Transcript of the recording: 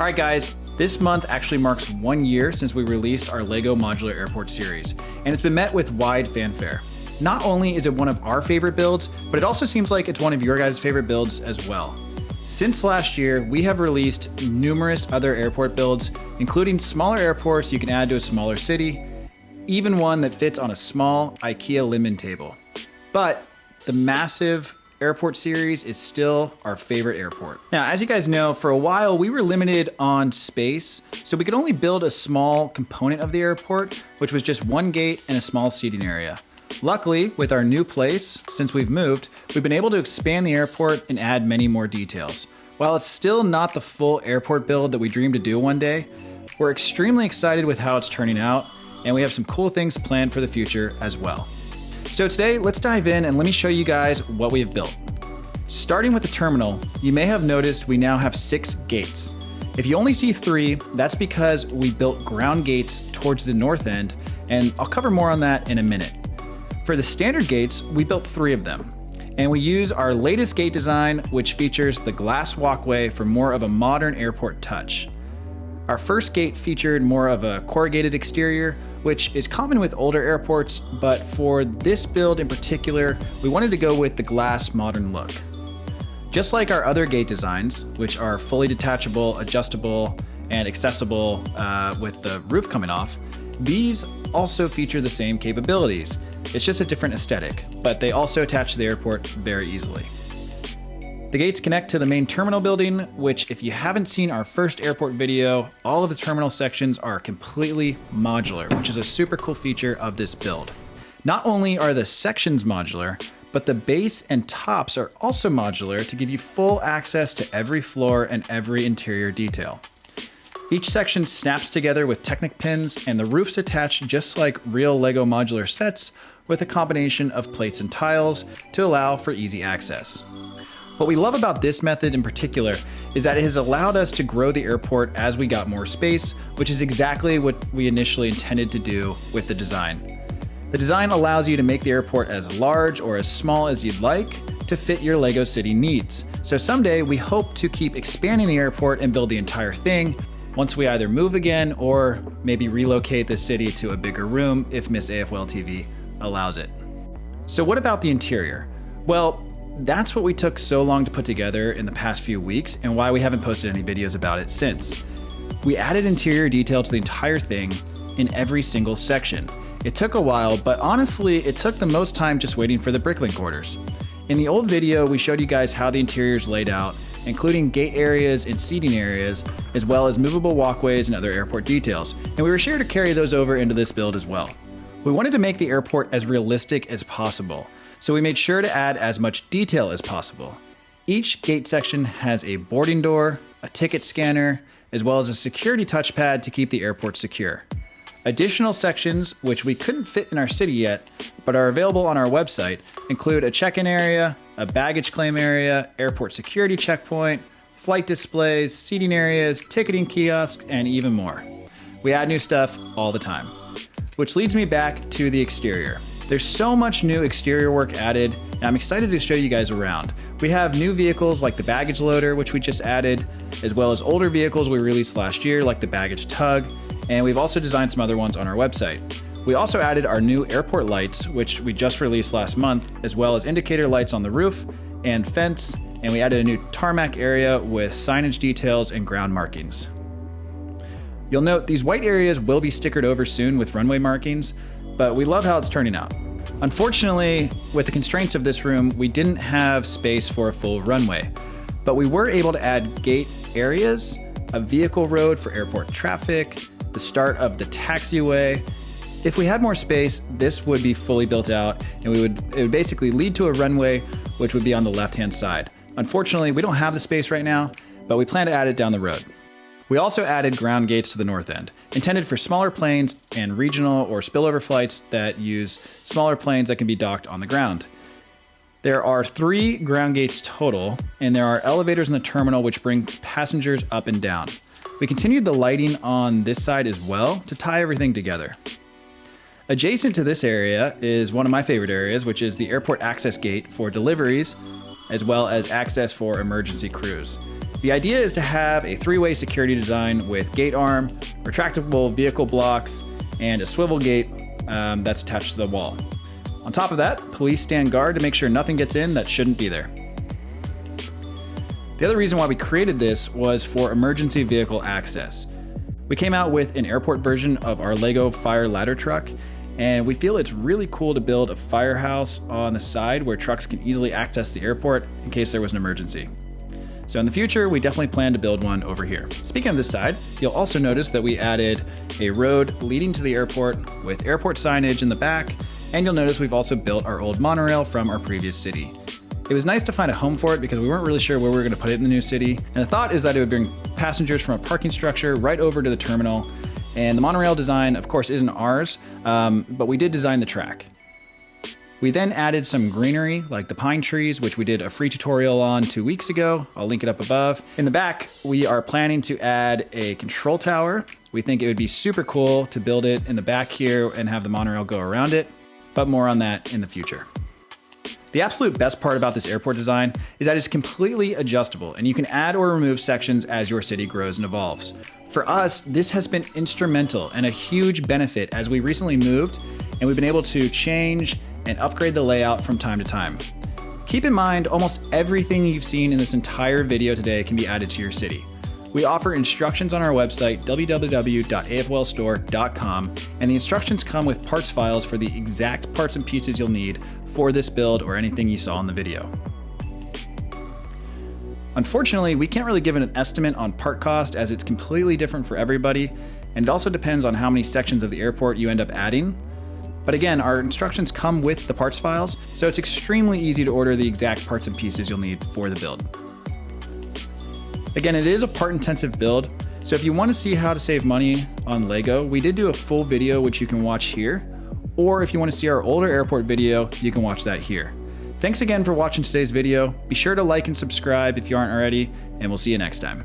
All right, guys, this month actually marks 1 year since we released our LEGO Modular Airport series, and it's been met with wide fanfare. Not only is it one of our favorite builds, but it also seems like it's one of your guys' favorite builds as well. Since last year, we have released numerous other airport builds, including smaller airports you can add to a smaller city, even one that fits on a small IKEA Linden table. But the massive airport series is still our favorite airport. Now, as you guys know, for a while we were limited on space, so we could only build a small component of the airport, which was just one gate and a small seating area. Luckily, with our new place, since we've moved, we've been able to expand the airport and add many more details. While it's still not the full airport build that we dreamed to do one day, we're extremely excited with how it's turning out, and we have some cool things planned for the future as well. So today, let's dive in and let me show you guys what we have built. Starting with the terminal, you may have noticed we now have 6 gates. If you only see 3, that's because we built ground gates towards the north end, and I'll cover more on that in a minute. For the standard gates, we built 3 of them, and we use our latest gate design, which features the glass walkway for more of a modern airport touch. Our first gate featured more of a corrugated exterior, which is common with older airports, but for this build in particular, we wanted to go with the glass modern look. Just like our other gate designs, which are fully detachable, adjustable, and accessible with the roof coming off, these also feature the same capabilities. It's just a different aesthetic, but they also attach to the airport very easily. The gates connect to the main terminal building, which if you haven't seen our first airport video, all of the terminal sections are completely modular, which is a super cool feature of this build. Not only are the sections modular, but the base and tops are also modular to give you full access to every floor and every interior detail. Each section snaps together with Technic pins, and the roof's attached just like real LEGO modular sets with a combination of plates and tiles to allow for easy access. What we love about this method in particular is that it has allowed us to grow the airport as we got more space, which is exactly what we initially intended to do with the design. The design allows you to make the airport as large or as small as you'd like to fit your LEGO City needs. So someday we hope to keep expanding the airport and build the entire thing once we either move again or maybe relocate the city to a bigger room if Miss AFL TV allows it. So what about the interior? Well, that's what we took so long to put together in the past few weeks and why we haven't posted any videos about it since. We added interior detail to the entire thing in every single section. It took a while, but honestly, it took the most time just waiting for the bricklink orders. In the old video, we showed you guys how the interior is laid out, including gate areas and seating areas, as well as movable walkways and other airport details, and we were sure to carry those over into this build as well. We wanted to make the airport as realistic as possible, so we made sure to add as much detail as possible. Each gate section has a boarding door, a ticket scanner, as well as a security touchpad to keep the airport secure. Additional sections, which we couldn't fit in our city yet, but are available on our website, include a check-in area, a baggage claim area, airport security checkpoint, flight displays, seating areas, ticketing kiosks, and even more. We add new stuff all the time. Which leads me back to the exterior. There's so much new exterior work added, and I'm excited to show you guys around. We have new vehicles like the baggage loader, which we just added, as well as older vehicles we released last year like the baggage tug, and we've also designed some other ones on our website. We also added our new airport lights, which we just released last month, as well as indicator lights on the roof and fence, and we added a new tarmac area with signage details and ground markings. You'll note these white areas will be stickered over soon with runway markings, but we love how it's turning out. Unfortunately, with the constraints of this room, we didn't have space for a full runway, but we were able to add gate areas, a vehicle road for airport traffic, the start of the taxiway. If we had more space, this would be fully built out, and it would basically lead to a runway, which would be on the left-hand side. Unfortunately, we don't have the space right now, but we plan to add it down the road. We also added ground gates to the north end, intended for smaller planes and regional or spillover flights that use smaller planes that can be docked on the ground. There are 3 ground gates total, and there are elevators in the terminal which brings passengers up and down. We continued the lighting on this side as well to tie everything together. Adjacent to this area is one of my favorite areas, which is the airport access gate for deliveries, as well as access for emergency crews. The idea is to have a three-way security design with gate arm, retractable vehicle blocks, and a swivel gate that's attached to the wall. On top of that, police stand guard to make sure nothing gets in that shouldn't be there. The other reason why we created this was for emergency vehicle access. We came out with an airport version of our Lego fire ladder truck, and we feel it's really cool to build a firehouse on the side where trucks can easily access the airport in case there was an emergency. So in the future, we definitely plan to build one over here. Speaking of this side, you'll also notice that we added a road leading to the airport with airport signage in the back, and you'll notice we've also built our old monorail from our previous city. It was nice to find a home for it because we weren't really sure where we were going to put it in the new city, and the thought is that it would bring passengers from a parking structure right over to the terminal. And the monorail design, of course, isn't ours, but we did design the track. We then added some greenery, like the pine trees, which we did a free tutorial on 2 weeks ago. I'll link it up above. In the back, we are planning to add a control tower. We think it would be super cool to build it in the back here and have the monorail go around it, but more on that in the future. The absolute best part about this airport design is that it's completely adjustable, and you can add or remove sections as your city grows and evolves. For us, this has been instrumental and a huge benefit as we recently moved, and we've been able to change and upgrade the layout from time to time. Keep in mind, almost everything you've seen in this entire video today can be added to your city. We offer instructions on our website, www.aflstore.com, and the instructions come with parts files for the exact parts and pieces you'll need for this build or anything you saw in the video. Unfortunately, we can't really give an estimate on part cost as it's completely different for everybody, and it also depends on how many sections of the airport you end up adding. But again, our instructions come with the parts files, so it's extremely easy to order the exact parts and pieces you'll need for the build. Again, it is a part-intensive build, so if you want to see how to save money on Lego, we did do a full video which you can watch here, or if you want to see our older airport video, you can watch that here. Thanks again for watching today's video. Be sure to like and subscribe if you aren't already, and we'll see you next time.